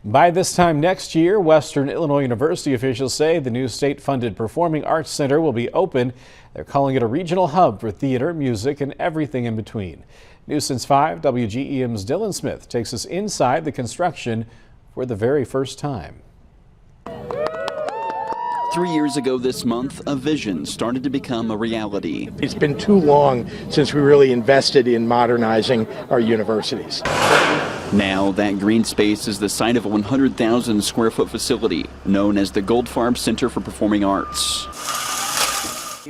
By this time next year, Western Illinois University officials say the new state-funded Performing Arts Center will be open. They're calling it a regional hub for theater, music, and everything in between. News Since 5, WGEM's Dylan Smith takes us inside the construction for the very first time. 3 years ago this month, a vision started to become a reality. It's been too long since we really invested in modernizing our universities. Now, that green space is the site of a 100,000 square foot facility known as the Goldfarb Center for Performing Arts.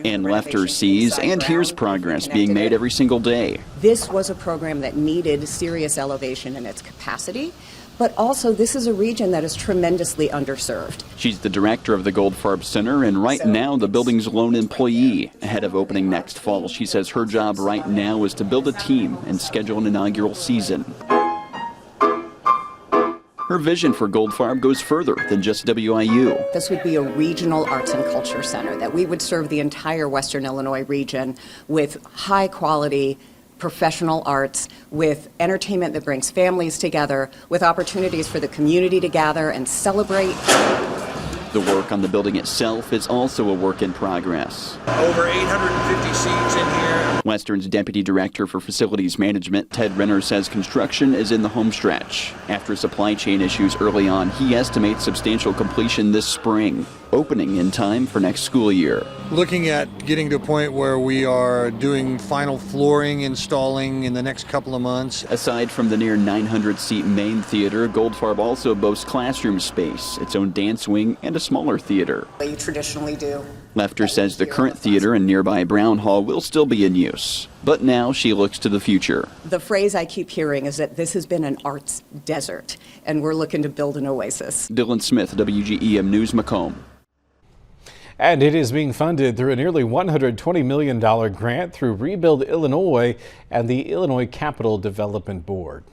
And Lefter sees and hears progress being made every single day. This was a program that needed serious elevation in its capacity, but also this is a region that is tremendously underserved. She's the director of the Goldfarb Center and right now the building's lone employee. Ahead of opening next fall, she says her job right now is to build a team and schedule an inaugural season. Her vision for Goldfarb goes further than just WIU. This would be a regional arts and culture center, that we would serve the entire Western Illinois region with high quality professional arts, with entertainment that brings families together, with opportunities for the community to gather and celebrate. The work on the building itself is also a work in progress. Over 850 seats in here. Western's Deputy Director for Facilities Management, Ted Renner, says construction is in the home stretch. After supply chain issues early on, he estimates substantial completion this spring, opening in time for next school year. Looking at getting to a point where we are doing final flooring installing in the next couple of months. Aside from the near 900-seat main theater, Goldfarb also boasts classroom space, its own dance wing, and a smaller theater. You traditionally do. Lefter says the current theater and nearby Brown Hall will still be in use, but now she looks to the future. The phrase I keep hearing is that this has been an arts desert, and we're looking to build an oasis. Dylan Smith, WGEM News, Macomb. And it is being funded through a nearly $120 million grant through Rebuild Illinois and the Illinois Capital Development Board.